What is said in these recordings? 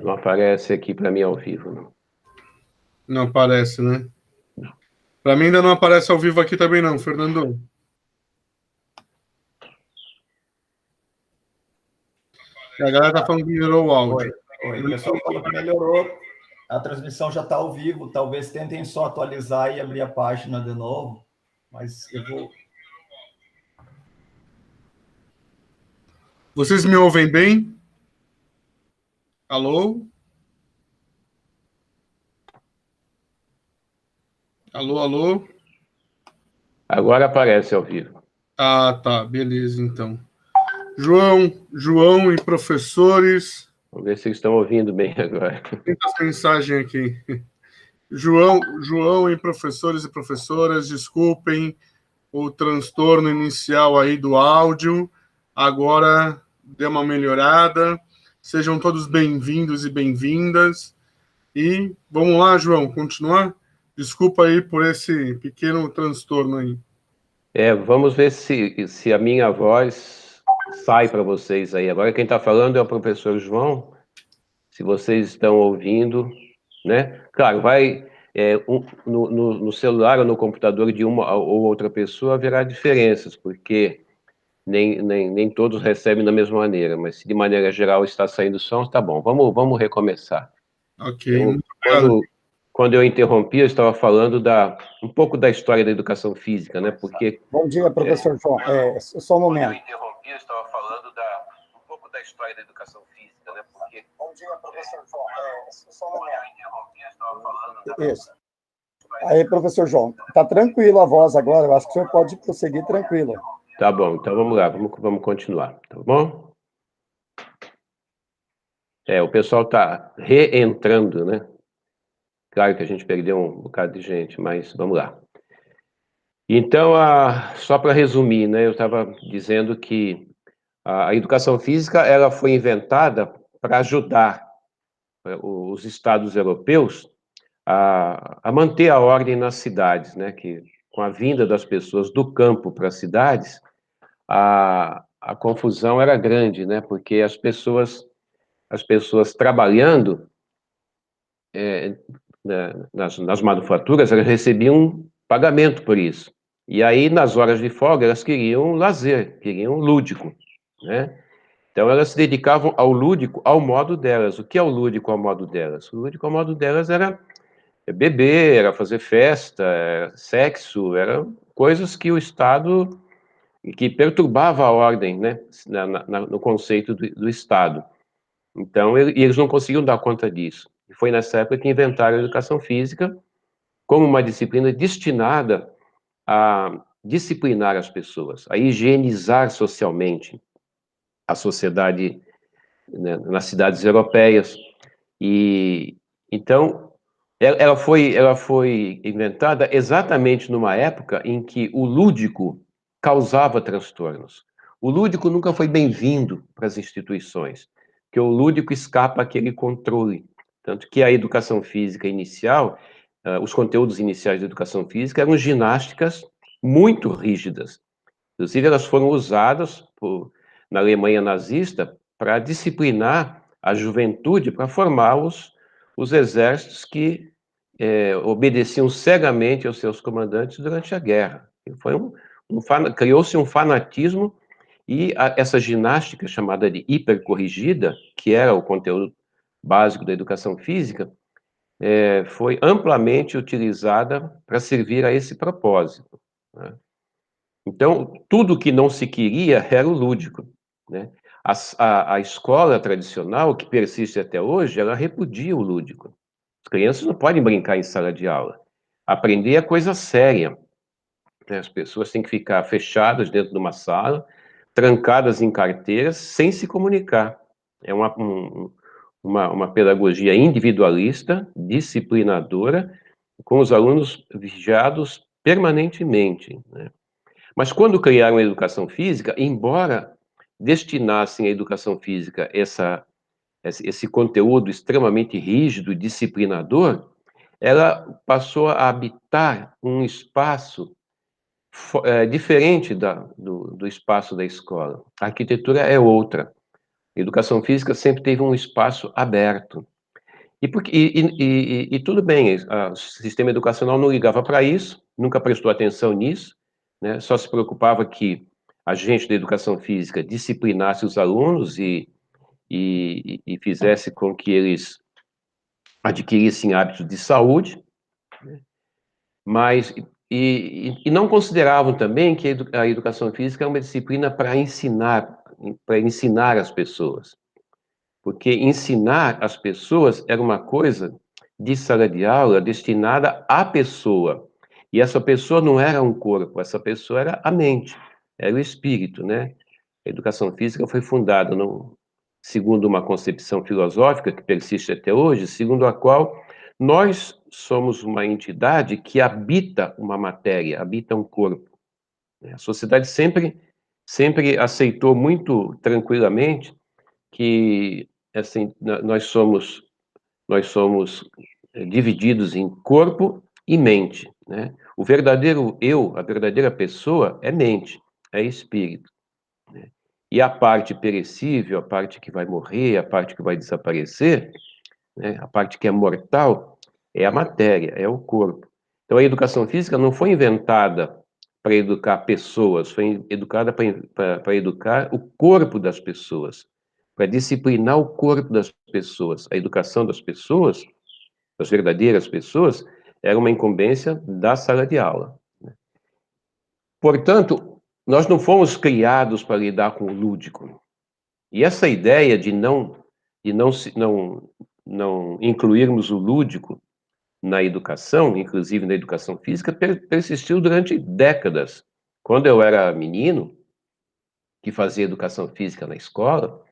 Não aparece aqui para mim ao vivo, não. Não aparece, né? Para mim ainda não aparece ao vivo aqui também não, Fernando. A galera tá falando que melhorou o áudio. Oi. O pessoal falou que melhorou. A transmissão já está ao vivo. Talvez tentem só atualizar e abrir a página de novo. Mas eu vou... Vocês me ouvem bem? Alô? Alô, alô? Agora aparece ao vivo. Ah, tá. Beleza, então. João e professores. Vamos ver se eles estão ouvindo bem agora. Tem essa mensagem aqui. João e professores e professoras, desculpem o transtorno inicial aí do áudio. Agora deu uma melhorada. Sejam todos bem-vindos e bem-vindas. E vamos lá, João, continuar? Desculpa aí por esse pequeno transtorno aí. Vamos ver se a minha voz sai para vocês aí. Agora quem está falando é o professor João. Se vocês estão ouvindo, né? Claro, vai no celular ou no computador de uma ou outra pessoa haverá diferenças, porque nem todos recebem da mesma maneira, mas se de maneira geral está saindo som, tá bom. Vamos recomeçar. Ok, muito obrigado. Quando eu interrompi, eu estava falando um pouco da história da educação física, né? Porque... Bom dia, professor João. Só um momento. Quando eu interrompi, eu estava falando um pouco da história da educação física, né? Porque... Bom dia, professor João. Só um momento. Quando eu interrompi, eu estava falando Isso. Aí, professor João, tá tranquilo a voz agora, eu acho que o senhor pode prosseguir tranquilo. Tá bom, então vamos lá, vamos continuar, tá bom? O pessoal está reentrando, né? Claro que a gente perdeu um bocado de gente, mas vamos lá. Então, só para resumir, né? Eu estava dizendo que a educação física ela foi inventada para ajudar os estados europeus a manter a ordem nas cidades, né? Que com a vinda das pessoas do campo para as cidades, a confusão era grande, né? Porque as pessoas trabalhando nas manufaturas, elas recebiam pagamento por isso. E aí, nas horas de folga, elas queriam lazer, queriam lúdico, né? Então, elas se dedicavam ao lúdico, ao modo delas. O que é o lúdico ao modo delas? O lúdico ao modo delas era beber, era fazer festa, era sexo, eram coisas que o Estado, que perturbava a ordem, né? No conceito do Estado. Então, eles não conseguiam dar conta disso. E foi nessa época que inventaram a educação física como uma disciplina destinada a disciplinar as pessoas, a higienizar socialmente a sociedade, né, nas cidades europeias. E então ela foi inventada exatamente numa época em que o lúdico causava transtornos. O lúdico nunca foi bem-vindo para as instituições, porque o lúdico escapa àquele controle. Tanto que a educação física inicial, os conteúdos iniciais da educação física eram ginásticas muito rígidas. Inclusive, elas foram usadas na Alemanha nazista para disciplinar a juventude, para formar os exércitos que obedeciam cegamente aos seus comandantes durante a guerra. Criou-se um fanatismo e essa ginástica chamada de hipercorrigida, que era o conteúdo básico da educação física, foi amplamente utilizada para servir a esse propósito, né? Então, tudo que não se queria era o lúdico, né? A escola tradicional, que persiste até hoje, ela repudia o lúdico. As crianças não podem brincar em sala de aula. Aprender é coisa séria, né? As pessoas têm que ficar fechadas dentro de uma sala, trancadas em carteiras, sem se comunicar. É uma pedagogia individualista, disciplinadora, com os alunos vigiados permanentemente, né? Mas quando criaram a educação física, embora destinassem à educação física esse conteúdo extremamente rígido, disciplinador, ela passou a habitar um espaço diferente do espaço da escola. A arquitetura é outra. A educação física sempre teve um espaço aberto, E tudo bem, o sistema educacional não ligava para isso, nunca prestou atenção nisso, né? Só se preocupava que a gente da educação física disciplinasse os alunos e fizesse com que eles adquirissem hábitos de saúde, né? Mas não consideravam também que a educação física é uma disciplina para ensinar as pessoas. Porque ensinar as pessoas era uma coisa de sala de aula destinada à pessoa. E essa pessoa não era um corpo, essa pessoa era a mente, era o espírito, né? A educação física foi fundada segundo uma concepção filosófica que persiste até hoje, segundo a qual nós somos uma entidade que habita uma matéria, habita um corpo. A sociedade sempre aceitou muito tranquilamente que assim nós somos divididos em corpo e mente, né? O verdadeiro eu, a verdadeira pessoa é mente, é espírito, né? E a parte perecível, a parte que vai morrer, a parte que vai desaparecer, né? A parte que é mortal é a matéria, é o corpo. Então a educação física não foi inventada para educar pessoas, foi educada para educar o corpo das pessoas, para disciplinar o corpo das pessoas. A educação das pessoas, das verdadeiras pessoas, era uma incumbência da sala de aula. Portanto, nós não fomos criados para lidar com o lúdico. E essa ideia de não incluirmos o lúdico na educação, inclusive na educação física, persistiu durante décadas. Quando eu era menino, que fazia educação física na escola,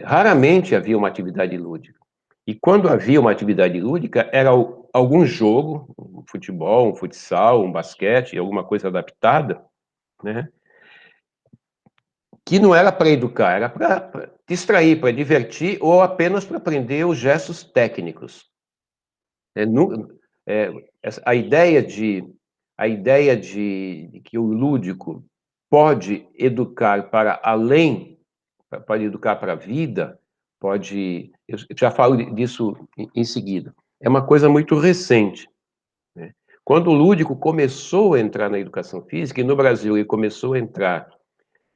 raramente havia uma atividade lúdica. E quando havia uma atividade lúdica, era algum jogo, um futebol, um futsal, um basquete, alguma coisa adaptada, né? Que não era para educar, era para distrair, para divertir, ou apenas para aprender os gestos técnicos. A ideia de que o lúdico pode educar para além, pode educar para a vida, eu já falo disso em seguida. É uma coisa muito recente, né? Quando o lúdico começou a entrar na educação física, e no Brasil ele começou a entrar,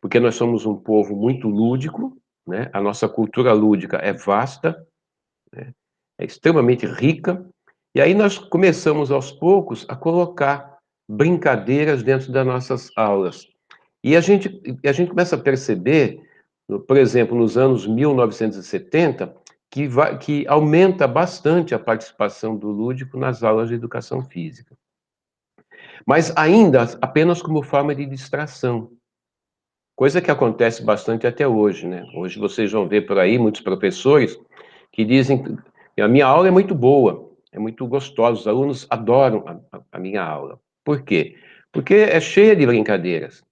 porque nós somos um povo muito lúdico, né? A nossa cultura lúdica é vasta, né? É extremamente rica, e aí nós começamos aos poucos a colocar brincadeiras dentro das nossas aulas. E a gente começa a perceber, por exemplo, nos anos 1970, que aumenta bastante a participação do lúdico nas aulas de educação física. Mas ainda apenas como forma de distração, coisa que acontece bastante até hoje, né? Hoje vocês vão ver por aí muitos professores que dizem que a minha aula é muito boa, é muito gostosa, os alunos adoram a minha aula. Por quê? Porque é cheia de brincadeiras.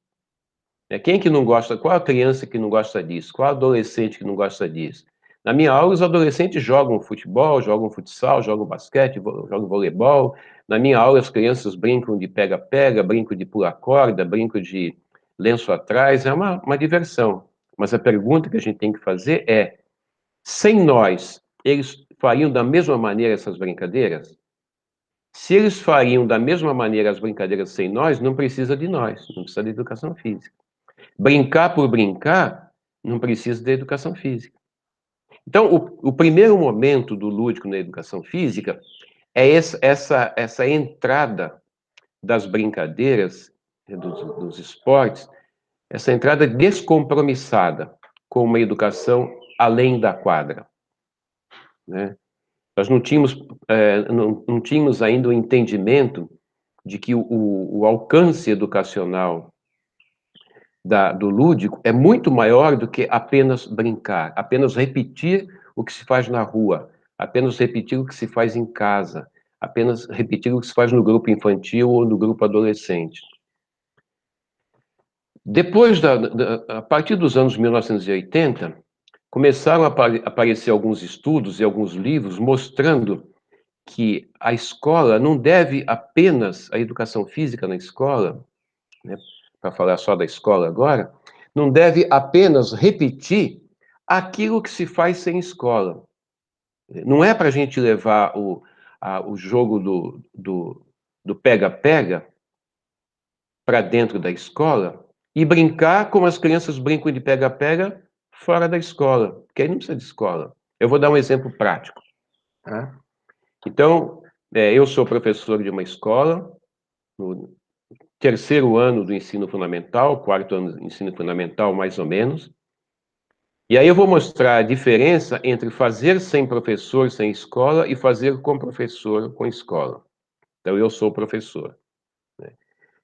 Quem que não gosta? Qual a criança que não gosta disso? Qual adolescente que não gosta disso? Na minha aula, os adolescentes jogam futebol, jogam futsal, jogam basquete, jogam voleibol. Na minha aula, as crianças brincam de pega-pega, brincam de pular corda, brincam de lenço atrás. É uma diversão. Mas a pergunta que a gente tem que fazer é: sem nós, eles fariam da mesma maneira essas brincadeiras? Se eles fariam da mesma maneira as brincadeiras sem nós, não precisa de nós, não precisa de educação física. Brincar por brincar não precisa de educação física. Então, o primeiro momento do lúdico na educação física é essa entrada das brincadeiras, dos esportes, essa entrada descompromissada com uma educação além da quadra, né? Nós não tínhamos ainda o entendimento de que o alcance educacional do lúdico é muito maior do que apenas brincar, apenas repetir o que se faz na rua, apenas repetir o que se faz em casa, apenas repetir o que se faz no grupo infantil ou no grupo adolescente. Depois, a partir dos anos 1980, começaram a aparecer alguns estudos e alguns livros mostrando que a escola não deve apenas, a educação física na escola, né, para falar só da escola agora, não deve apenas repetir aquilo que se faz sem escola. Não é para a gente levar o jogo do pega-pega para dentro da escola e brincar como as crianças brincam de pega-pega fora da escola, porque aí não precisa de escola. Eu vou dar um exemplo prático. Tá? Então, eu sou professor de uma escola, no terceiro ano do ensino fundamental, quarto ano do ensino fundamental, mais ou menos. E aí eu vou mostrar a diferença entre fazer sem professor, sem escola, e fazer com professor, com escola. Então, eu sou professor. Né?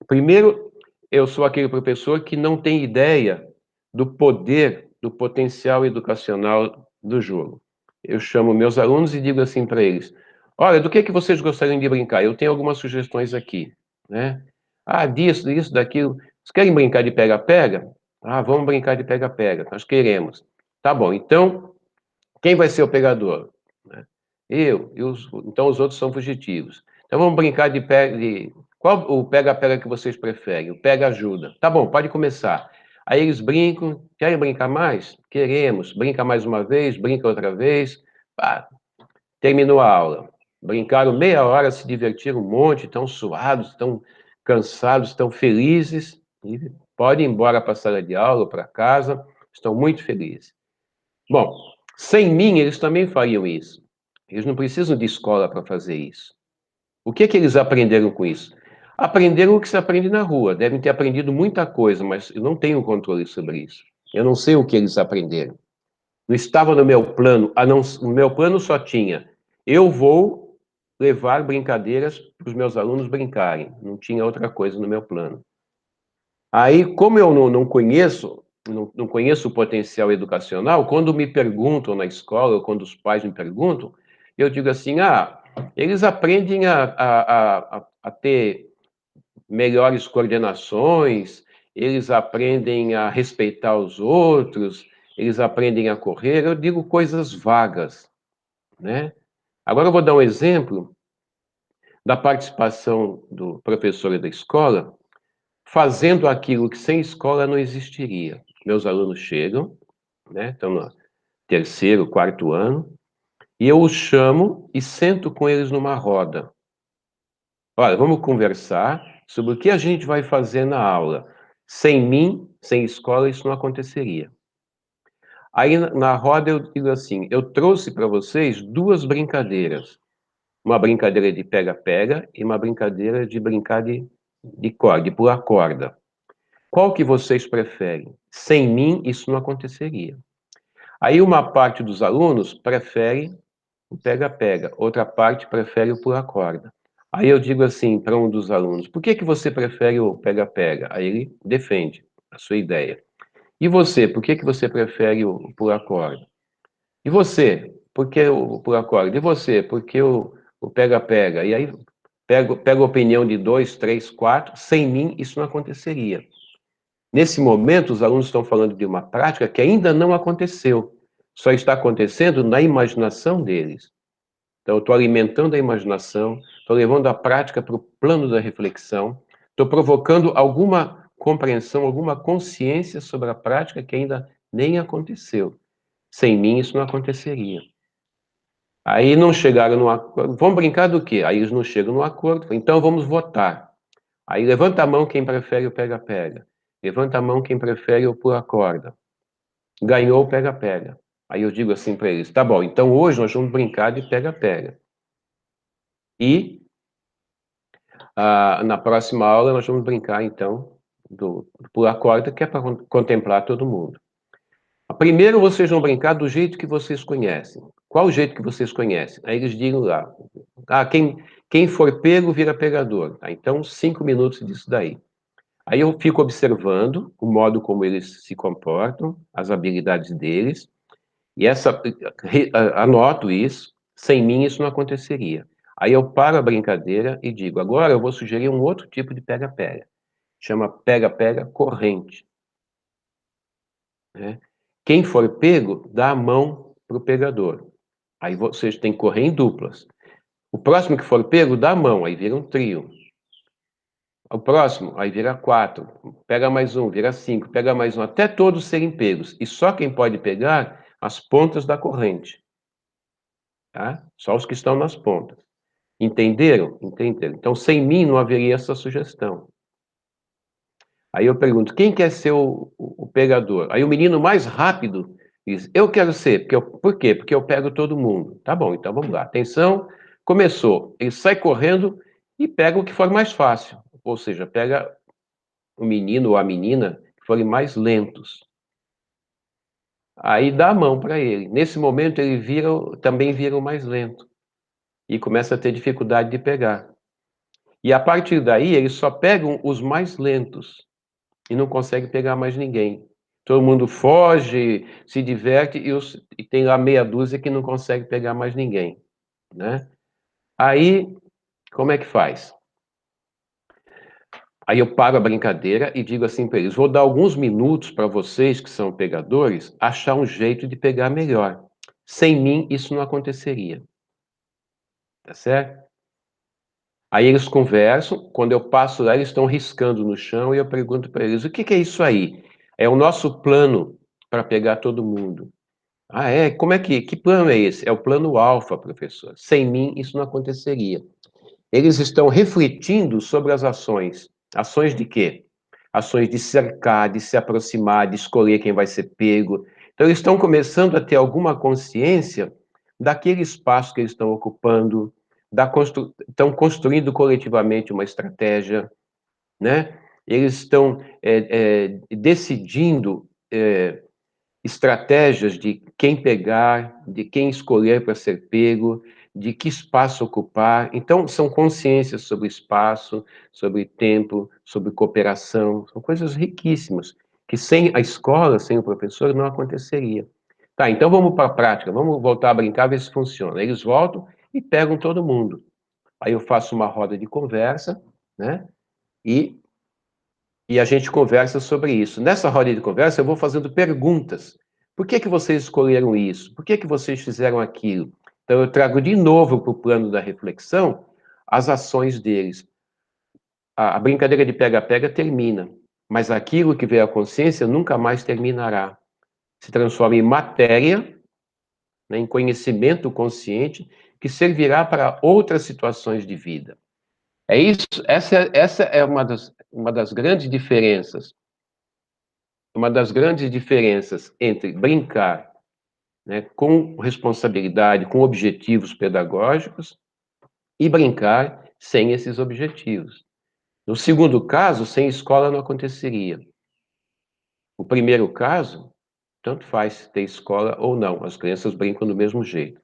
Primeiro, eu sou aquele professor que não tem ideia do poder, do potencial educacional do jogo. Eu chamo meus alunos e digo assim para eles: olha, do que vocês gostariam de brincar? Eu tenho algumas sugestões aqui, né? Ah, disso, daquilo. Vocês querem brincar de pega-pega? Ah, vamos brincar de pega-pega. Nós queremos. Tá bom, então, quem vai ser o pegador? Né? Então os outros são fugitivos. Então vamos brincar de pega. Qual o pega-pega que vocês preferem? O pega-ajuda. Tá bom, pode começar. Aí eles brincam. Querem brincar mais? Queremos. Brinca mais uma vez, brinca outra vez. Pá, terminou a aula. Brincaram meia hora, se divertiram um monte, estão suados, estão cansados, estão felizes. E podem ir embora para a sala de aula, para casa. Estão muito felizes. Bom, sem mim, eles também fariam isso. Eles não precisam de escola para fazer isso. O que eles aprenderam com isso? Aprenderam o que se aprende na rua. Devem ter aprendido muita coisa, mas eu não tenho controle sobre isso. Eu não sei o que eles aprenderam. Não estava no meu plano. No meu plano só tinha: eu vou levar brincadeiras para os meus alunos brincarem. Não tinha outra coisa no meu plano. Aí, como eu não conheço, não conheço o potencial educacional, quando me perguntam na escola, ou quando os pais me perguntam, eu digo assim: eles aprendem a ter melhores coordenações, eles aprendem a respeitar os outros, eles aprendem a correr. Eu digo coisas vagas, né? Agora eu vou dar um exemplo da participação do professor e da escola, fazendo aquilo que sem escola não existiria. Meus alunos chegam, né, estão no terceiro, quarto ano, e eu os chamo e sento com eles numa roda. Olha, vamos conversar sobre o que a gente vai fazer na aula. Sem mim, sem escola, isso não aconteceria. Aí na roda eu digo assim: eu trouxe para vocês duas brincadeiras. Uma brincadeira de pega-pega e uma brincadeira de brincar de corda, de pular corda. Qual que vocês preferem? Sem mim, isso não aconteceria. Aí uma parte dos alunos prefere o pega-pega, outra parte prefere o pular-corda. Aí eu digo assim para um dos alunos: por que você prefere o pega-pega? Aí ele defende a sua ideia. E você, por que você prefere o pular-corda? E você, por que o pular-corda? E você, por que o pega-pega? E aí pega a opinião de 2, 3, 4. Sem mim, isso não aconteceria. Nesse momento, os alunos estão falando de uma prática que ainda não aconteceu, só está acontecendo na imaginação deles. Então, eu estou alimentando a imaginação, estou levando a prática para o plano da reflexão, estou provocando alguma compreensão, alguma consciência sobre a prática que ainda nem aconteceu. Sem mim, isso não aconteceria. Aí não chegaram no acordo. Vamos brincar do quê? Aí eles não chegam no acordo. Então, vamos votar. Aí levanta a mão quem prefere o pega-pega. Levanta a mão quem prefere o pula-corda. Ganhou o pega-pega. Aí eu digo assim para eles: tá bom, então hoje nós vamos brincar de pega-pega. E na próxima aula nós vamos brincar, então, do pular-corda, que é para contemplar todo mundo. Primeiro vocês vão brincar do jeito que vocês conhecem. Qual o jeito que vocês conhecem? Aí eles digam lá: quem for pego vira pegador. Tá? Então, 5 minutos disso daí. Aí eu fico observando o modo como eles se comportam, as habilidades deles, e anoto isso. Sem mim isso não aconteceria. Aí eu paro a brincadeira e digo: agora eu vou sugerir um outro tipo de pega-pega. Chama pega-pega corrente. Né? Quem for pego, dá a mão para o pegador. Aí vocês têm que correr em duplas. O próximo que for pego, dá a mão, aí vira um trio. O próximo, aí vira 4. Pega mais um, vira 5. Pega mais um, até todos serem pegos. E só quem pode pegar as pontas da corrente. tá? Só os que estão nas pontas. Entenderam? Entenderam. Então, sem mim não haveria essa sugestão. Aí eu pergunto, quem quer ser o pegador? Aí o menino mais rápido diz, eu quero ser. Por quê? Porque eu pego todo mundo. Tá bom, então vamos lá. Atenção, começou. Ele sai correndo e pega o que for mais fácil. Ou seja, pega o menino ou a menina que forem mais lentos. Aí dá a mão para ele. Nesse momento ele também vira o mais lento. E começa a ter dificuldade de pegar. E a partir daí eles só pegam os mais lentos. E não consegue pegar mais ninguém. Todo mundo foge, se diverte e tem lá meia dúzia que não consegue pegar mais ninguém, né? Aí, como é que faz? Aí eu paro a brincadeira e digo assim para eles, vou dar alguns minutos para vocês que são pegadores, achar um jeito de pegar melhor. Sem mim, isso não aconteceria. Tá certo? Aí eles conversam, quando eu passo lá, eles estão riscando no chão e eu pergunto para eles, o que é isso aí? É o nosso plano para pegar todo mundo. Ah, é? Que plano é esse? É o plano alfa, professor. Sem mim, isso não aconteceria. Eles estão refletindo sobre as ações. Ações de quê? Ações de cercar, de se aproximar, de escolher quem vai ser pego. Então, eles estão começando a ter alguma consciência daquele espaço que eles estão ocupando, estão construindo coletivamente uma estratégia, né? Eles estão decidindo estratégias de quem pegar, de quem escolher para ser pego, de que espaço ocupar. Então, são consciências sobre espaço, sobre tempo, sobre cooperação. São coisas riquíssimas, que sem a escola, sem o professor, não aconteceria. Tá, então vamos para a prática, vamos voltar a brincar, ver se funciona. Eles voltam e pegam todo mundo. Aí eu faço uma roda de conversa, né? E a gente conversa sobre isso. Nessa roda de conversa, eu vou fazendo perguntas. Por que vocês escolheram isso? Por que vocês fizeram aquilo? Então, eu trago de novo para o plano da reflexão as ações deles. A brincadeira de pega-pega termina, mas aquilo que veio à consciência nunca mais terminará. Se transforma em matéria, né, em conhecimento consciente, que servirá para outras situações de vida. É isso, essa é uma das grandes diferenças. Uma das grandes diferenças entre brincar, né, com responsabilidade, com objetivos pedagógicos, e brincar sem esses objetivos. No segundo caso, sem escola não aconteceria. O primeiro caso, tanto faz ter escola ou não, as crianças brincam do mesmo jeito.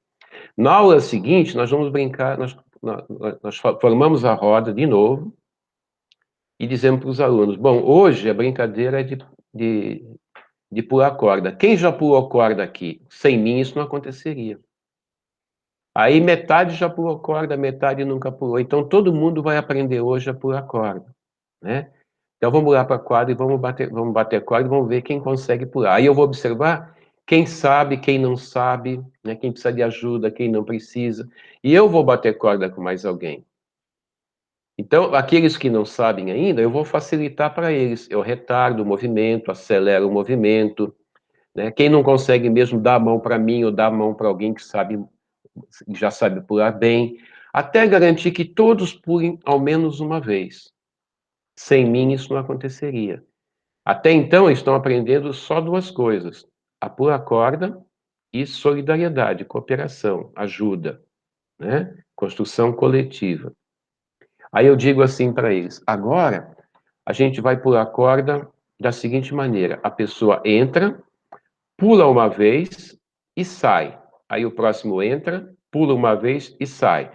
Na aula seguinte, nós vamos brincar, nós formamos a roda de novo e dizemos para os alunos, bom, hoje a brincadeira é de pular corda. Quem já pulou corda aqui? Sem mim isso não aconteceria. Aí metade já pulou corda, metade nunca pulou. Então todo mundo vai aprender hoje a pular corda, né? Então vamos lá para a quadra e vamos bater corda e vamos ver quem consegue pular. Aí eu vou observar quem sabe, quem não sabe, né? Quem precisa de ajuda, quem não precisa. E eu vou bater corda com mais alguém. Então, aqueles que não sabem ainda, eu vou facilitar para eles. Eu retardo o movimento, acelero o movimento, né? Quem não consegue mesmo dar a mão para mim ou dar a mão para alguém que já sabe pular bem, até garantir que todos pulem ao menos uma vez. Sem mim isso não aconteceria. Até então eles estão aprendendo só duas coisas: a pular corda e solidariedade, cooperação, ajuda, né? Construção coletiva. Aí eu digo assim para eles: agora a gente vai pular corda da seguinte maneira: a pessoa entra, pula uma vez e sai. Aí o próximo entra, pula uma vez e sai.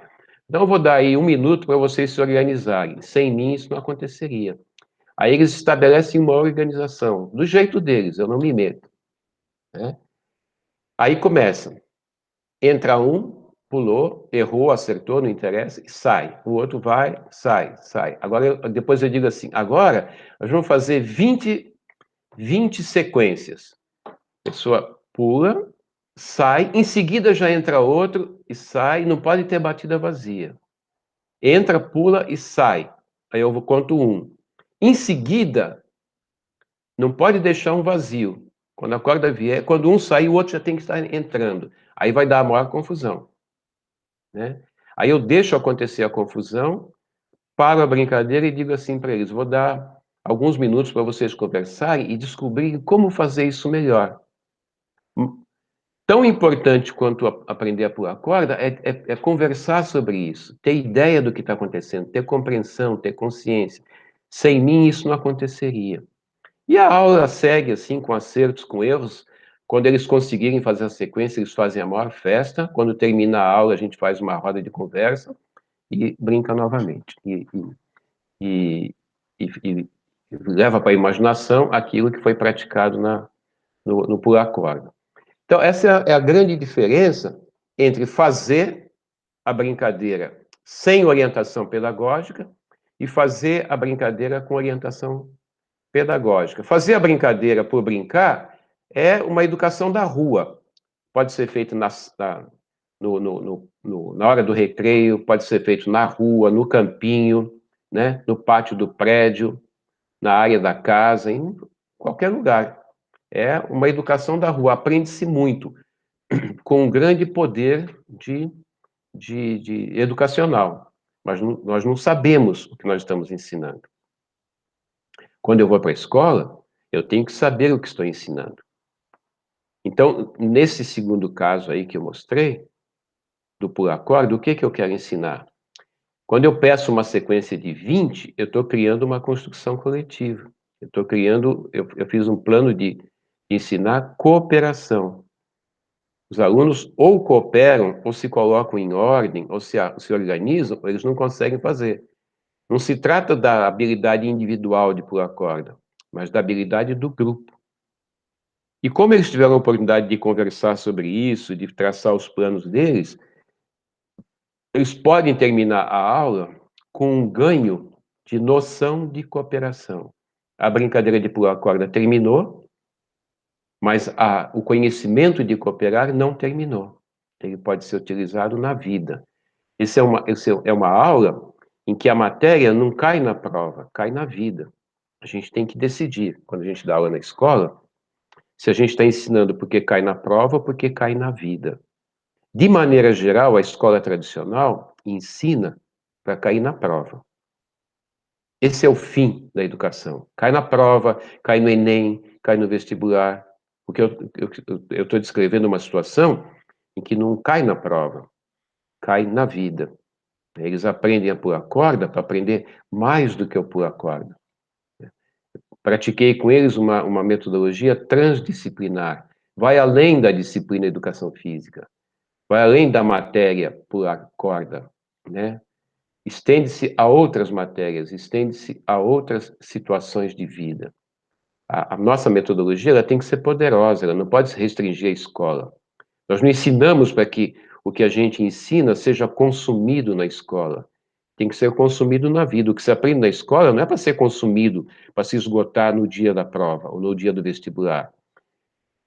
Então eu vou dar aí 1 minuto para vocês se organizarem. Sem mim isso não aconteceria. Aí eles estabelecem uma organização, do jeito deles, eu não me meto, né? Aí começa. Entra um, pulou, errou, acertou, não interessa, e sai. O outro vai, sai, sai. Agora, depois eu digo assim, agora nós vamos fazer 20 sequências. A pessoa pula, sai, em seguida já entra outro e sai, não pode ter batida vazia. Entra, pula e sai. Aí eu conto 1. Em seguida, não pode deixar um vazio. Quando a corda vier, quando um sair, o outro já tem que estar entrando. Aí vai dar a maior confusão. né? Aí eu deixo acontecer a confusão, paro a brincadeira e digo assim para eles: vou dar alguns minutos para vocês conversarem e descobrirem como fazer isso melhor. Tão importante quanto aprender a pular corda é conversar sobre isso, ter ideia do que está acontecendo, ter compreensão, ter consciência. Sem mim, isso não aconteceria. E a aula segue assim, com acertos, com erros. Quando eles conseguirem fazer a sequência, eles fazem a maior festa. Quando termina a aula, a gente faz uma roda de conversa e brinca novamente. E, e leva para a imaginação aquilo que foi praticado no pular corda. Então, essa é a grande diferença entre fazer a brincadeira sem orientação pedagógica e fazer a brincadeira com orientação pedagógica. Fazer a brincadeira por brincar é uma educação da rua. Pode ser feito na hora do recreio, pode ser feito na rua, no campinho, né, no pátio do prédio, na área da casa, em qualquer lugar. É uma educação da rua. Aprende-se muito, com um grande poder de educacional. Mas nós não sabemos o que nós estamos ensinando. Quando eu vou para a escola, eu tenho que saber o que estou ensinando. Então, nesse segundo caso aí que eu mostrei, do pular corda, o que eu quero ensinar? Quando eu peço uma sequência de 20, eu estou criando uma construção coletiva. Eu fiz um plano de ensinar cooperação. Os alunos ou cooperam, ou se colocam em ordem, ou se organizam, ou eles não conseguem fazer. Não se trata da habilidade individual de pular corda, mas da habilidade do grupo. E como eles tiveram a oportunidade de conversar sobre isso, de traçar os planos deles, eles podem terminar a aula com um ganho de noção de cooperação. A brincadeira de pular corda terminou, mas o conhecimento de cooperar não terminou. Ele pode ser utilizado na vida. Essa é uma aula em que a matéria não cai na prova, cai na vida. A gente tem que decidir, quando a gente dá aula na escola, se a gente está ensinando porque cai na prova ou porque cai na vida. De maneira geral, a escola tradicional ensina para cair na prova. Esse é o fim da educação. Cai na prova, cai no Enem, cai no vestibular. Porque eu estou descrevendo uma situação em que não cai na prova, cai na vida. Eles aprendem a pular corda para aprender mais do que o pular corda. Pratiquei com eles uma metodologia transdisciplinar. Vai além da disciplina educação física. Vai além da matéria pular corda, né? Estende-se a outras matérias, estende-se a outras situações de vida. A nossa metodologia ela tem que ser poderosa, ela não pode se restringir à escola. Nós não ensinamos para que o que a gente ensina seja consumido na escola. Tem que ser consumido na vida. O que se aprende na escola não é para ser consumido, para se esgotar no dia da prova ou no dia do vestibular.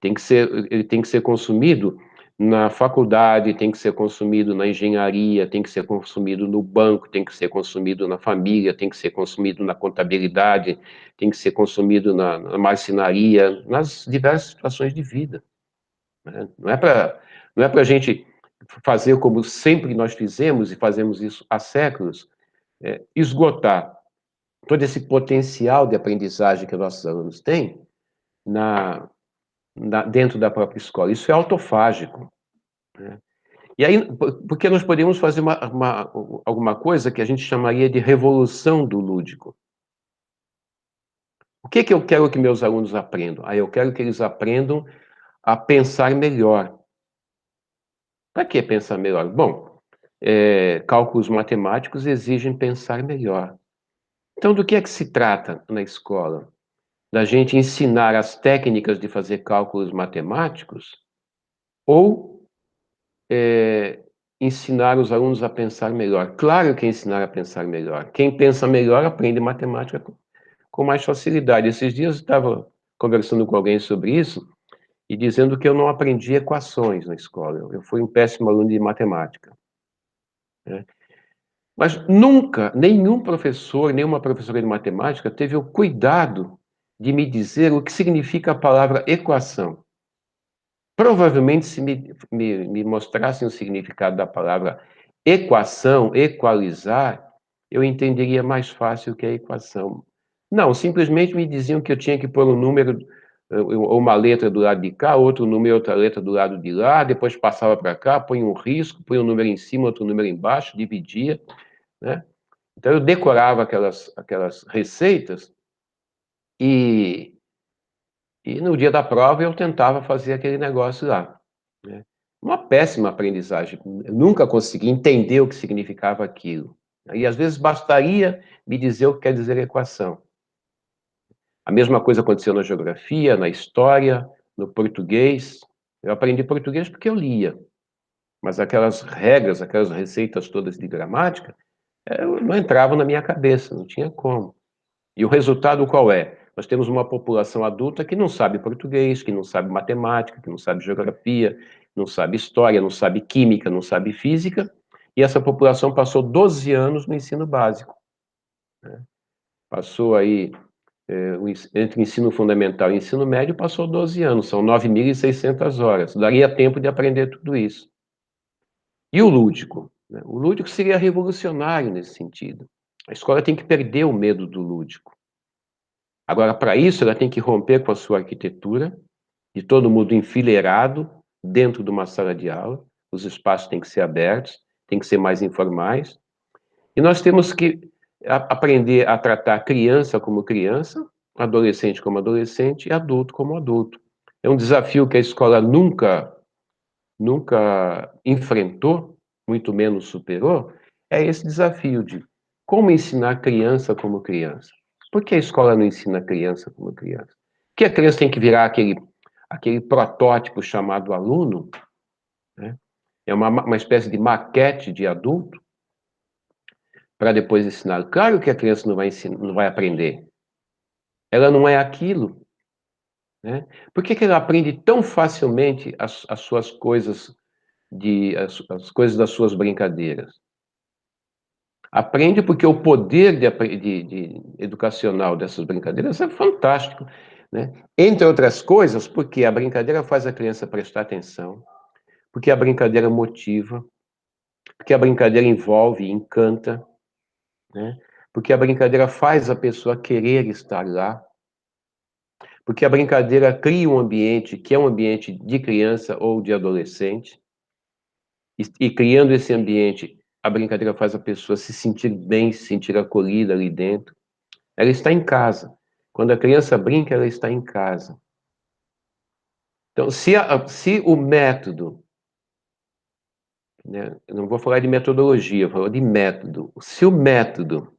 Ele tem que ser consumido na faculdade, tem que ser consumido na engenharia, tem que ser consumido no banco, tem que ser consumido na família, tem que ser consumido na contabilidade, tem que ser consumido na marcenaria, nas diversas situações de vida. Né? Não é para a gente fazer como sempre nós fizemos, e fazemos isso há séculos, esgotar todo esse potencial de aprendizagem que nossos alunos têm dentro da própria escola. Isso é autofágico. Né? E aí, porque nós podemos fazer alguma coisa que a gente chamaria de revolução do lúdico. O que eu quero que meus alunos aprendam? Eu quero que eles aprendam a pensar melhor. Para que pensar melhor? Bom, cálculos matemáticos exigem pensar melhor. Então, do que é que se trata na escola? Da gente ensinar as técnicas de fazer cálculos matemáticos ou ensinar os alunos a pensar melhor? Claro que é ensinar a pensar melhor. Quem pensa melhor aprende matemática com mais facilidade. Esses dias eu estava conversando com alguém sobre isso e dizendo que eu não aprendi equações na escola. Eu fui um péssimo aluno de matemática. Né? Mas nunca, nenhum professor, nenhuma professora de matemática teve o cuidado de me dizer o que significa a palavra equação. Provavelmente, se me mostrassem o significado da palavra equação, equalizar, eu entenderia mais fácil que a equação. Não, simplesmente me diziam que eu tinha que pôr um número, uma letra do lado de cá, outro número, outra letra do lado de lá, depois passava para cá, põe um risco, põe um número em cima, outro número embaixo, dividia, né? Então eu decorava aquelas receitas e no dia da prova eu tentava fazer aquele negócio lá, né? Uma péssima aprendizagem. Eu nunca consegui entender o que significava aquilo. E às vezes bastaria me dizer o que quer dizer a equação. A mesma coisa aconteceu na geografia, na história, no português. Eu aprendi português porque eu lia. Mas aquelas regras, aquelas receitas todas de gramática, não entravam na minha cabeça, não tinha como. E o resultado qual é? Nós temos uma população adulta que não sabe português, que não sabe matemática, que não sabe geografia, não sabe história, não sabe química, não sabe física, e essa população passou 12 anos no ensino básico, né? Passou aí, entre ensino fundamental e ensino médio, passou 12 anos, são 9.600 horas. Daria tempo de aprender tudo isso. E o lúdico, né? O lúdico seria revolucionário nesse sentido. A escola tem que perder o medo do lúdico. Agora, para isso, ela tem que romper com a sua arquitetura, de todo mundo enfileirado dentro de uma sala de aula. Os espaços têm que ser abertos, têm que ser mais informais. E nós temos que aprender a tratar criança como criança, adolescente como adolescente e adulto como adulto. É um desafio que a escola nunca enfrentou, muito menos superou, é esse desafio de como ensinar criança como criança. Por que a escola não ensina a criança como criança? Porque a criança tem que virar aquele protótipo chamado aluno, né? É uma espécie de maquete de adulto, para depois ensinar. Claro que a criança não vai aprender. Ela não é aquilo, né? Por que ela aprende tão facilmente as suas coisas, as coisas das suas brincadeiras? Aprende porque o poder de educacional dessas brincadeiras é fantástico, né? Entre outras coisas, porque a brincadeira faz a criança prestar atenção, porque a brincadeira motiva, porque a brincadeira envolve, encanta, né? Porque a brincadeira faz a pessoa querer estar lá, porque a brincadeira cria um ambiente que é um ambiente de criança ou de adolescente, e criando esse ambiente, a brincadeira faz a pessoa se sentir bem, se sentir acolhida ali dentro. Ela está em casa. Quando a criança brinca, ela está em casa. Então, se o método, né, eu não vou falar de metodologia, eu vou falar de método. Se o método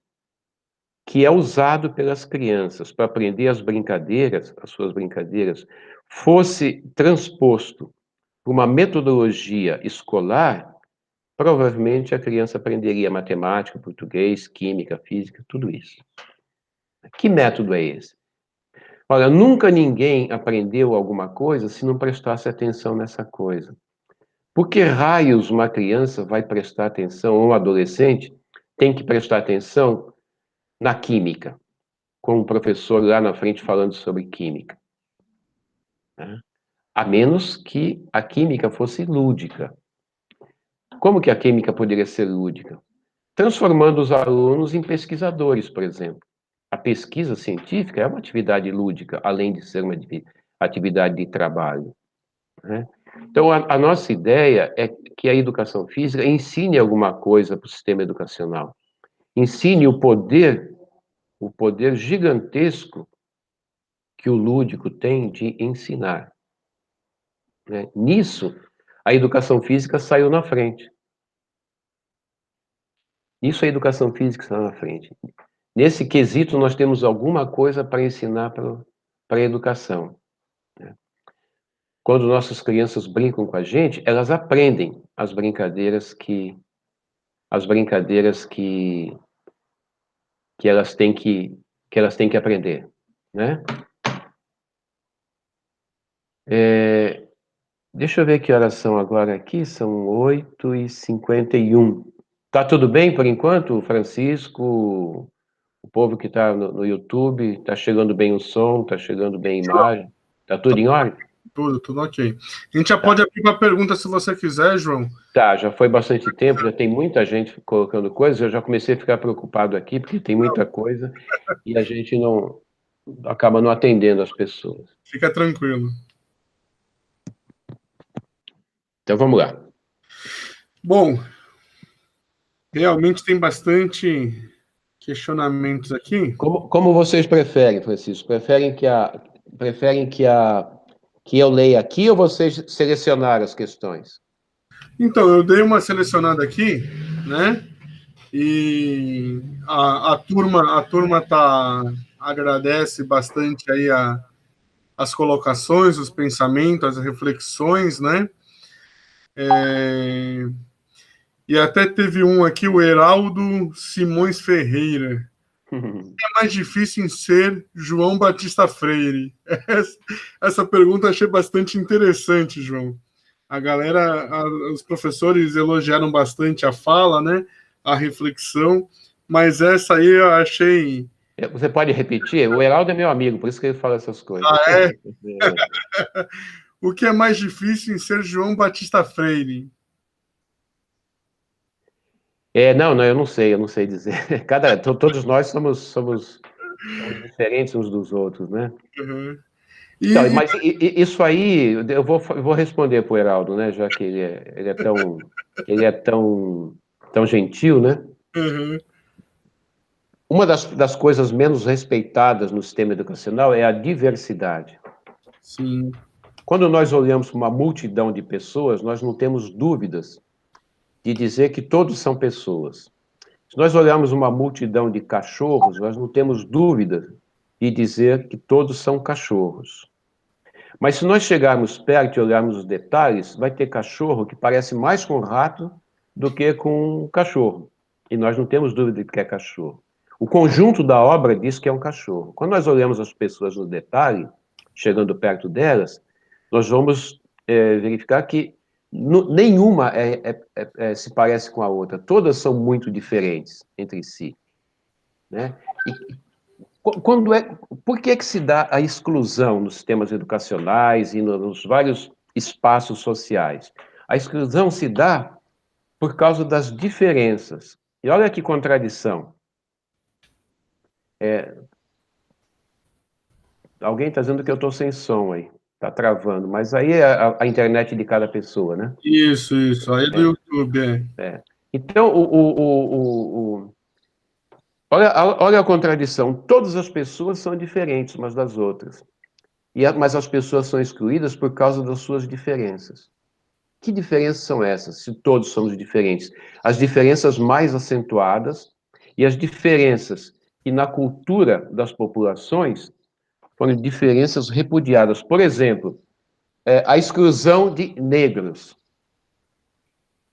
que é usado pelas crianças para aprender as brincadeiras, as suas brincadeiras, fosse transposto por uma metodologia escolar, provavelmente a criança aprenderia matemática, português, química, física, tudo isso. Que método é esse? Olha, nunca ninguém aprendeu alguma coisa se não prestasse atenção nessa coisa. Por que raios uma criança vai prestar atenção, ou um adolescente tem que prestar atenção na química, com um professor lá na frente falando sobre química, né? A menos que a química fosse lúdica. Como que a química poderia ser lúdica? Transformando os alunos em pesquisadores, por exemplo. A pesquisa científica é uma atividade lúdica, além de ser uma atividade de trabalho, né? Então, a nossa ideia é que a educação física ensine alguma coisa para o sistema educacional. Ensine o poder gigantesco que o lúdico tem de ensinar, né? Nisso, a educação física saiu na frente. Nisso, a educação física saiu na frente. Nesse quesito, nós temos alguma coisa para ensinar para a educação, né? Quando nossas crianças brincam com a gente, elas aprendem as brincadeiras que elas têm que aprender, né? Deixa eu ver que horas são agora aqui, são 8h51. Tá tudo bem por enquanto, Francisco? O povo que está no YouTube, está chegando bem o som, está chegando bem a imagem? Tá tudo em ordem? Tudo ok. A gente já pode abrir uma pergunta se você quiser, João. Tá, já foi bastante tempo, já tem muita gente colocando coisas, eu já comecei a ficar preocupado aqui, porque tem muita coisa, e a gente acaba não atendendo as pessoas. Fica tranquilo. Então, vamos lá. Bom, realmente tem bastante questionamentos aqui. Como vocês preferem, Francisco? Preferem que eu leia aqui ou vocês selecionaram as questões? Então, eu dei uma selecionada aqui, né? E a turma agradece bastante aí as colocações, os pensamentos, as reflexões, né? E até teve um aqui, o Heraldo Simões Ferreira. É mais difícil em ser João Batista Freire? Essa pergunta achei bastante interessante, João. A galera, os professores elogiaram bastante a fala, né? A reflexão, mas essa aí eu achei... Você pode repetir? O Heraldo é meu amigo, por isso que ele fala essas coisas. Ah, é? O que é mais difícil em ser João Batista Freire? Não, eu não sei dizer. Todos nós somos diferentes uns dos outros, né? Uhum. Então, mas isso aí, eu vou responder para o Heraldo, né? Já que ele é tão gentil, né? Uhum. Uma das coisas menos respeitadas no sistema educacional é a diversidade. Sim. Quando nós olhamos para uma multidão de pessoas, nós não temos dúvidas de dizer que todos são pessoas. Se nós olharmos uma multidão de cachorros, nós não temos dúvida de dizer que todos são cachorros. Mas se nós chegarmos perto e olharmos os detalhes, vai ter cachorro que parece mais com rato do que com um cachorro. E nós não temos dúvida de que é cachorro. O conjunto da obra diz que é um cachorro. Quando nós olhamos as pessoas no detalhe, chegando perto delas, nós vamos verificar que nenhuma se parece com a outra. Todas são muito diferentes entre si, né? Por que se dá a exclusão nos sistemas educacionais e nos vários espaços sociais? A exclusão se dá por causa das diferenças. E olha que contradição. Alguém está dizendo que eu estou sem som aí. Está travando, mas aí é a internet de cada pessoa, né? Isso. Aí é do YouTube, Então, olha a contradição. Todas as pessoas são diferentes umas das outras. Mas as pessoas são excluídas por causa das suas diferenças. Que diferenças são essas, se todos somos diferentes? As diferenças mais acentuadas e as diferenças que na cultura das populações foram diferenças repudiadas. Por exemplo, a exclusão de negros.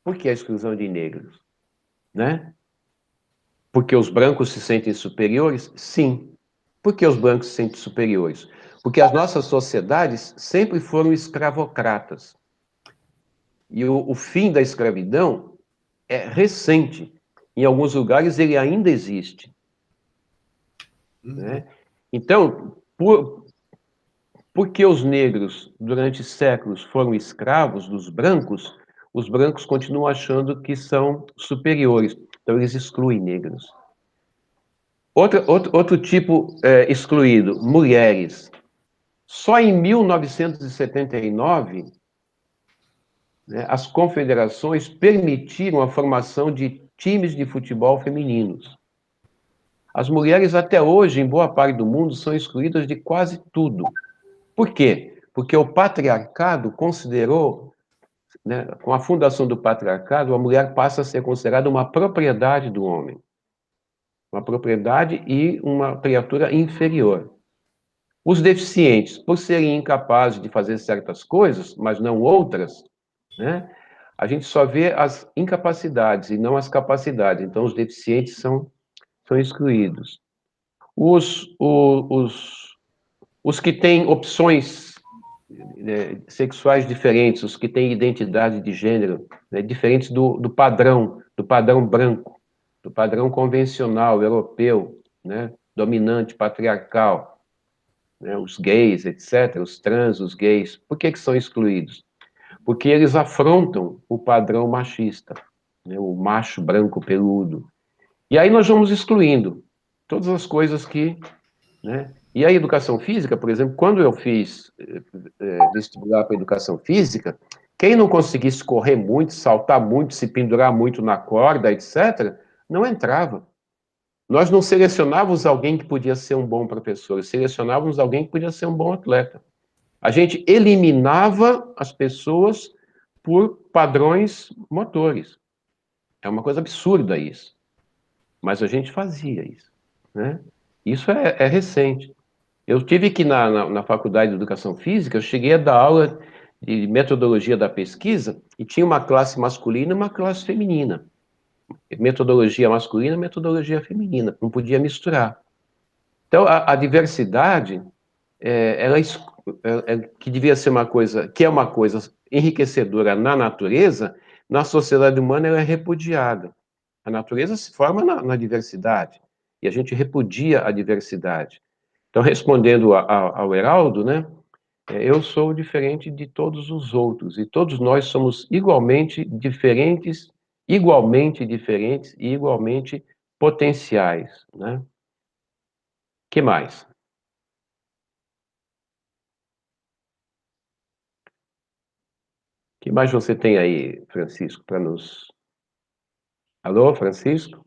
Por que a exclusão de negros? Né? Porque os brancos se sentem superiores? Sim. Por que os brancos se sentem superiores? Porque as nossas sociedades sempre foram escravocratas. E o fim da escravidão é recente. Em alguns lugares ele ainda existe. Né? Então, porque os negros, durante séculos, foram escravos dos brancos, os brancos continuam achando que são superiores. Então, eles excluem negros. Outro tipo excluído, mulheres. Só em 1979, né, as confederações permitiram a formação de times de futebol femininos. As mulheres, até hoje, em boa parte do mundo, são excluídas de quase tudo. Por quê? Porque o patriarcado considerou, né, com a fundação do patriarcado, a mulher passa a ser considerada uma propriedade do homem. Uma propriedade e uma criatura inferior. Os deficientes, por serem incapazes de fazer certas coisas, mas não outras, né, a gente só vê as incapacidades e não as capacidades. Então, os deficientes são excluídos. Os que têm opções sexuais diferentes, os que têm identidade de gênero, né, diferentes do padrão branco, do padrão convencional, europeu, né, dominante, patriarcal. né, os gays, etc., os trans, os gays, por que são excluídos? Porque eles afrontam o padrão machista, né, o macho branco peludo. E aí nós vamos excluindo todas as coisas que, né? E a educação física, por exemplo, quando eu fiz vestibular para educação física, quem não conseguisse correr muito, saltar muito, se pendurar muito na corda, etc., não entrava. Nós não selecionávamos alguém que podia ser um bom professor, selecionávamos alguém que podia ser um bom atleta. A gente eliminava as pessoas por padrões motores. É uma coisa absurda isso. Mas a gente fazia isso, né? Isso é recente. Eu tive que, na faculdade de Educação Física, eu cheguei a dar aula de metodologia da pesquisa e tinha uma classe masculina e uma classe feminina. Metodologia masculina e metodologia feminina, não podia misturar. Então, a diversidade, que devia ser uma coisa, que é uma coisa enriquecedora na natureza, na sociedade humana ela é repudiada. A natureza se forma na diversidade, e a gente repudia a diversidade. Então, respondendo ao Heraldo, né, eu sou diferente de todos os outros, e todos nós somos igualmente diferentes e igualmente potenciais, né? Que mais? Que mais você tem aí, Francisco, para nos... Alô, Francisco?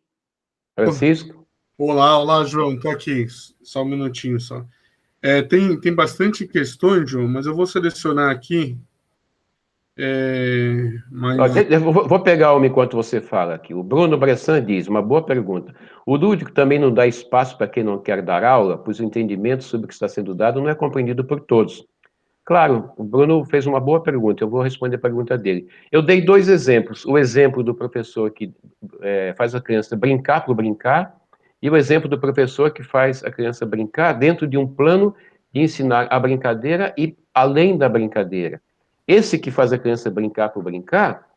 Francisco? Olá, olá, João, estou aqui, só um minutinho só. Tem bastante questões, João, mas eu vou selecionar aqui. Vou pegar uma enquanto você fala aqui. O Bruno Bressan diz, uma boa pergunta. O lúdico também não dá espaço para quem não quer dar aula, pois o entendimento sobre o que está sendo dado não é compreendido por todos. Claro, o Bruno fez uma boa pergunta, eu vou responder a pergunta dele. Eu dei 2 exemplos, o exemplo do professor que faz a criança brincar por brincar, e o exemplo do professor que faz a criança brincar dentro de um plano de ensinar a brincadeira e além da brincadeira. Esse que faz a criança brincar por brincar,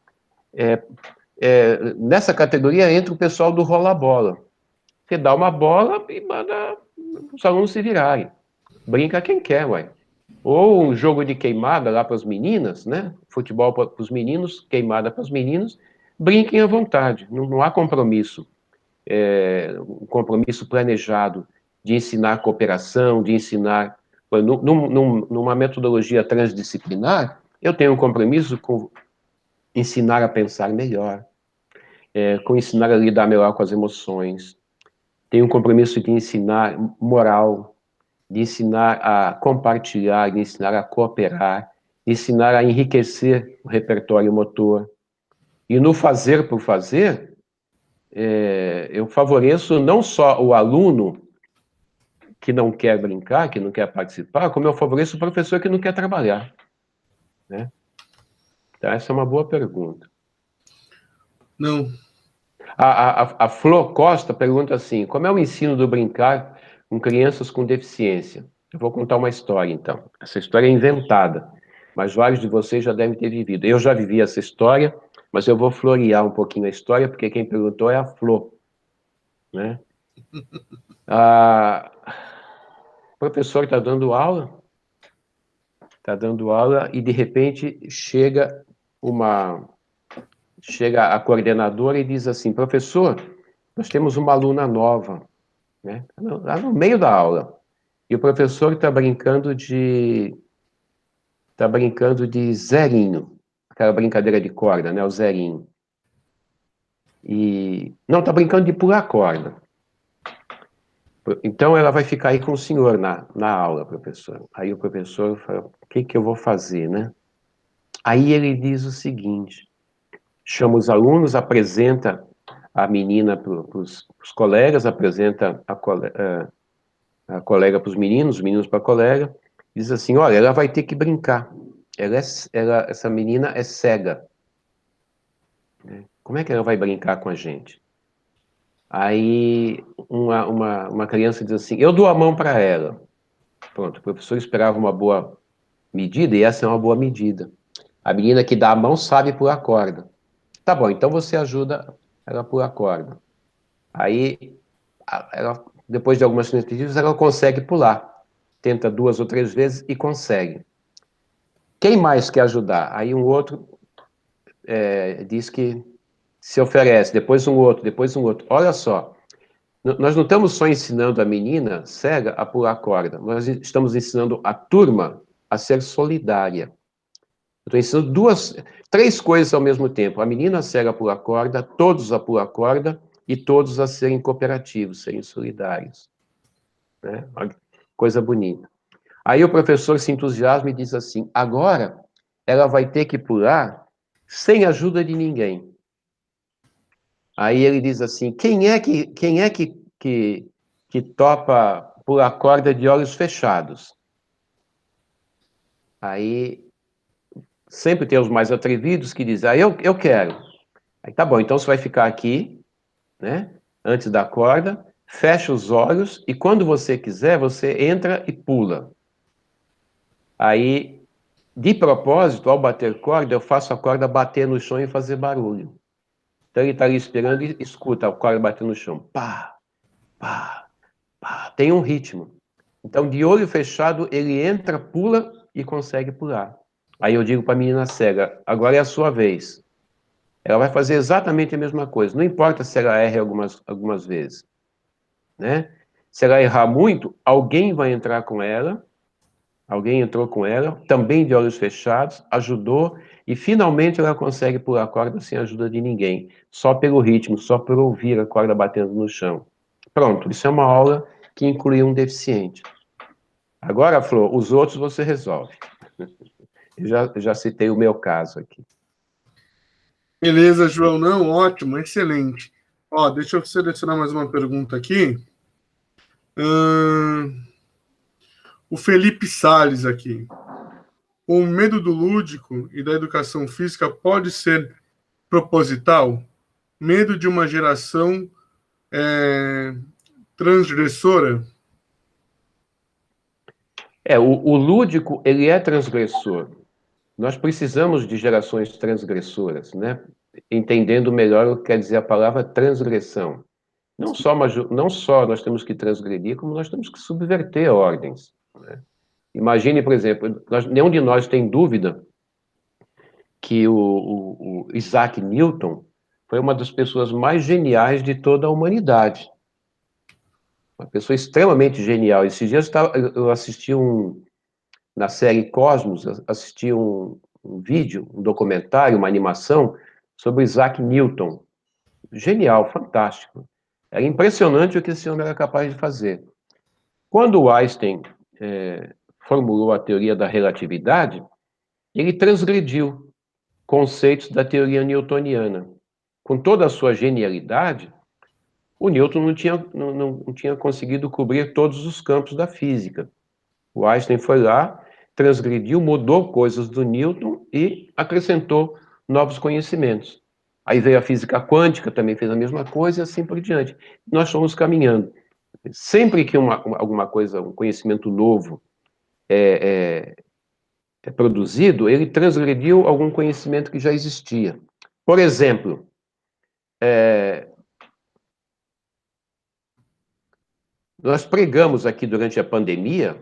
nessa categoria entra o pessoal do rola-bola. Você dá uma bola e manda os alunos se virarem. Brinca quem quer, ué. Ou um jogo de queimada lá para as meninas, né? Futebol para os meninos, queimada para os meninos. Brinquem à vontade, não há compromisso. Um compromisso planejado de ensinar cooperação, de ensinar... Numa metodologia transdisciplinar, eu tenho um compromisso com ensinar a pensar melhor, com ensinar a lidar melhor com as emoções. Tenho um compromisso de ensinar moral, de ensinar a compartilhar, de ensinar a cooperar, de ensinar a enriquecer o repertório motor. E no fazer por fazer, eu favoreço não só o aluno que não quer brincar, que não quer participar, como eu favoreço o professor que não quer trabalhar, né? Então, essa é uma boa pergunta. Não. A Flor Costa pergunta assim, como é o ensino do brincar com crianças com deficiência? Eu vou contar uma história, então. Essa história é inventada, mas vários de vocês já devem ter vivido. Eu já vivi essa história, mas eu vou florear um pouquinho a história, porque quem perguntou é a Flor, né? O professor está dando aula, e de repente chega a coordenadora e diz assim, professor, nós temos uma aluna nova, né? Lá no meio da aula. E o professor está brincando de zerinho, aquela brincadeira de corda, né? O zerinho. Não, está brincando de pular corda. Então ela vai ficar aí com o senhor na aula, professor. Aí o professor fala, o que eu vou fazer, né? Aí ele diz o seguinte, chama os alunos, apresenta a menina para os colegas, apresenta a colega para os meninos para a colega, diz assim, olha, ela vai ter que brincar, essa menina é cega, como é que ela vai brincar com a gente? Aí uma criança diz assim, eu dou a mão para ela. Pronto, o professor esperava uma boa medida, e essa é uma boa medida. A menina que dá a mão sabe pular corda. Tá bom, então você ajuda ela a pular corda. Aí, depois de algumas tentativas, ela consegue pular. tenta 2 ou 3 vezes e consegue. Quem mais quer ajudar? Aí um outro diz que se oferece, depois um outro, depois um outro. Olha só, nós não estamos só ensinando a menina cega a pular corda, nós estamos ensinando a turma a ser solidária. Eu estou ensinando 3 coisas ao mesmo tempo. A menina cega a pular corda, todos a pular corda e todos a serem cooperativos, serem solidários. Né? Coisa bonita. Aí o professor se entusiasma e diz assim, agora ela vai ter que pular sem ajuda de ninguém. Aí ele diz assim, quem é que topa pular corda de olhos fechados? Aí sempre tem os mais atrevidos que dizem, eu quero. Aí tá bom, então você vai ficar aqui, né, antes da corda, fecha os olhos e quando você quiser, você entra e pula. Aí, de propósito, ao bater corda, eu faço a corda bater no chão e fazer barulho. Então ele está ali esperando e escuta a corda bater no chão. Pá, pá, pá. Tem um ritmo. Então, de olho fechado, ele entra, pula e consegue pular. Aí eu digo para a menina cega, agora é a sua vez. Ela vai fazer exatamente a mesma coisa. Não importa se ela erra algumas vezes. Né? Se ela errar muito, alguém vai entrar com ela. Alguém entrou com ela, também de olhos fechados, ajudou, e finalmente ela consegue pular a corda sem a ajuda de ninguém. Só pelo ritmo, só por ouvir a corda batendo no chão. Pronto, isso é uma aula que inclui um deficiente. Agora, Flor, os outros você resolve. Eu já citei o meu caso aqui. Beleza, João. Não, ótimo, excelente. Ó, deixa eu selecionar mais uma pergunta aqui. O Felipe Salles aqui. O medo do lúdico e da educação física pode ser proposital? Medo de uma geração transgressora? O lúdico, ele é transgressor. Nós precisamos de gerações transgressoras, né? Entendendo melhor o que quer dizer a palavra transgressão. Não só nós temos que transgredir, como nós temos que subverter ordens. Né? Imagine, por exemplo, nenhum de nós tem dúvida que o Isaac Newton foi uma das pessoas mais geniais de toda a humanidade. Uma pessoa extremamente genial. Esses dias eu assisti na série Cosmos, assisti um vídeo, um documentário, uma animação sobre Isaac Newton. Genial, fantástico. Era impressionante o que esse homem era capaz de fazer. Quando o Einstein formulou a teoria da relatividade, ele transgrediu conceitos da teoria newtoniana. Com toda a sua genialidade, o Newton não tinha conseguido cobrir todos os campos da física. O Einstein foi lá, transgrediu, mudou coisas do Newton e acrescentou novos conhecimentos. Aí veio a física quântica, também fez a mesma coisa e assim por diante. Nós fomos caminhando. Sempre que alguma coisa, um conhecimento novo é produzido, ele transgrediu algum conhecimento que já existia. Por exemplo, nós pregamos aqui durante a pandemia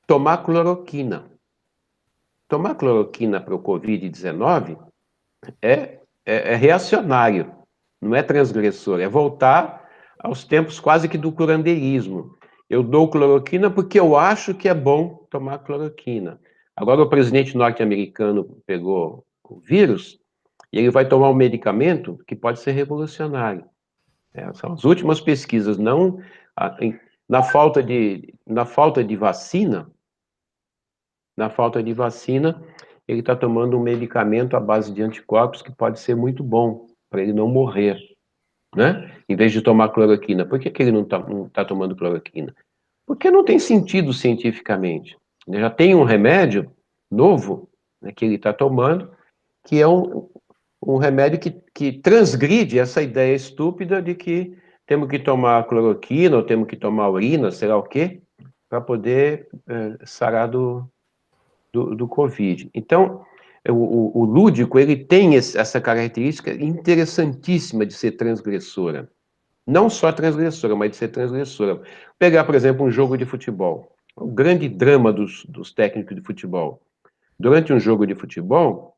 tomar cloroquina. Tomar cloroquina para o Covid-19 é reacionário, não é transgressor, é voltar aos tempos quase que do curanderismo. Eu dou cloroquina porque eu acho que é bom tomar cloroquina. Agora o presidente norte-americano pegou o vírus e ele vai tomar um medicamento que pode ser revolucionário. São as últimas pesquisas, na falta de vacina, ele está tomando um medicamento à base de anticorpos que pode ser muito bom para ele não morrer, né? Em vez de tomar cloroquina. Por que ele não tá tomando cloroquina? Porque não tem sentido cientificamente. Já tem um remédio novo, né, que ele está tomando, que é um remédio que transgride essa ideia estúpida de que temos que tomar cloroquina ou temos que tomar urina, sei lá o quê, para poder sarar do Covid. Então, o lúdico, ele tem essa característica interessantíssima de ser transgressora. Não só transgressora, mas de ser transgressora. Pegar, por exemplo, um jogo de futebol. O grande drama dos técnicos de futebol. Durante um jogo de futebol,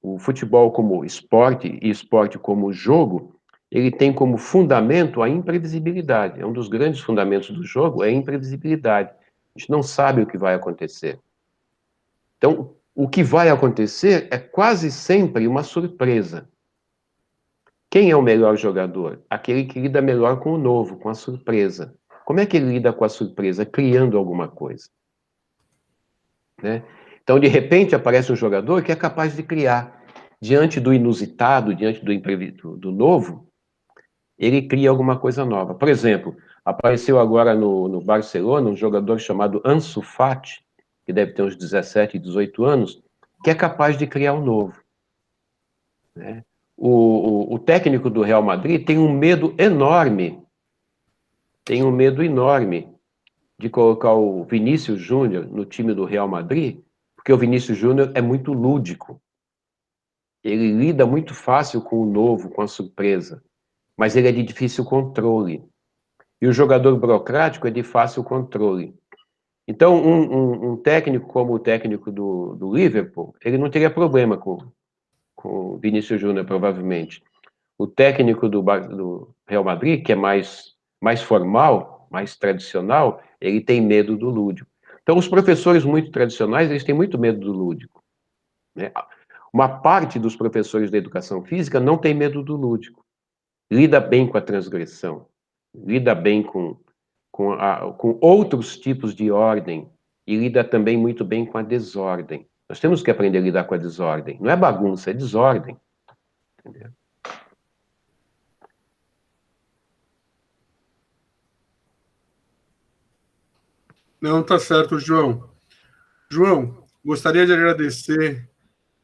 o futebol como esporte e esporte como jogo, ele tem como fundamento a imprevisibilidade. É um dos grandes fundamentos do jogo, é a imprevisibilidade. A gente não sabe o que vai acontecer. Então, o que vai acontecer é quase sempre uma surpresa. Quem é o melhor jogador? Aquele que lida melhor com o novo, com a surpresa. Como é que ele lida com a surpresa? Criando alguma coisa. Né? Então, de repente, aparece um jogador que é capaz de criar. Diante do inusitado, diante do imprevisto, do novo, ele cria alguma coisa nova. Por exemplo, apareceu agora no Barcelona um jogador chamado Ansu Fati, que deve ter uns 17, 18 anos, que é capaz de criar um novo. Né? O técnico do Real Madrid tem um medo enorme, de colocar o Vinícius Júnior no time do Real Madrid, porque o Vinícius Júnior é muito lúdico. Ele lida muito fácil com o novo, com a surpresa, mas ele é de difícil controle. E o jogador burocrático é de fácil controle. Então, um técnico como o técnico do Liverpool, ele não teria problema com o Vinícius Júnior, provavelmente. O técnico do Real Madrid, que é mais formal, mais tradicional, ele tem medo do lúdico. Então, os professores muito tradicionais, eles têm muito medo do lúdico. Né? Uma parte dos professores da educação física não tem medo do lúdico. Lida bem com a transgressão, lida bem com outros tipos de ordem e lida também muito bem com a desordem. Nós temos que aprender a lidar com a desordem. Não é bagunça, é desordem. Entendeu? Não, tá certo, João. João, gostaria de agradecer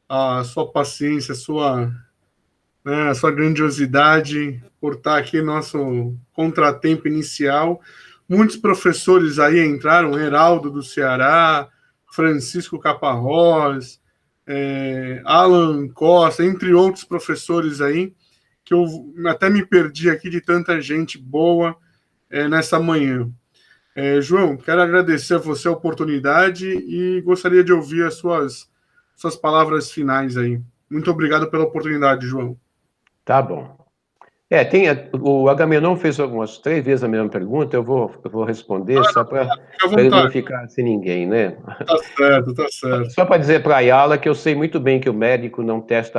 a sua paciência, a sua grandiosidade por estar aqui no nosso contratempo inicial. Muitos professores aí entraram, Heraldo do Ceará, Francisco Caparrós, Alan Costa, entre outros professores aí, que eu até me perdi aqui de tanta gente boa nessa manhã. João, quero agradecer a você a oportunidade e gostaria de ouvir as suas palavras finais aí. Muito obrigado pela oportunidade, João. Tá bom. O Agamenon fez umas 3 vezes a mesma pergunta, eu vou responder só para ele não ficar sem ninguém, né? Tá certo, tá certo. Só para dizer para a Ayala que eu sei muito bem que o médico não testa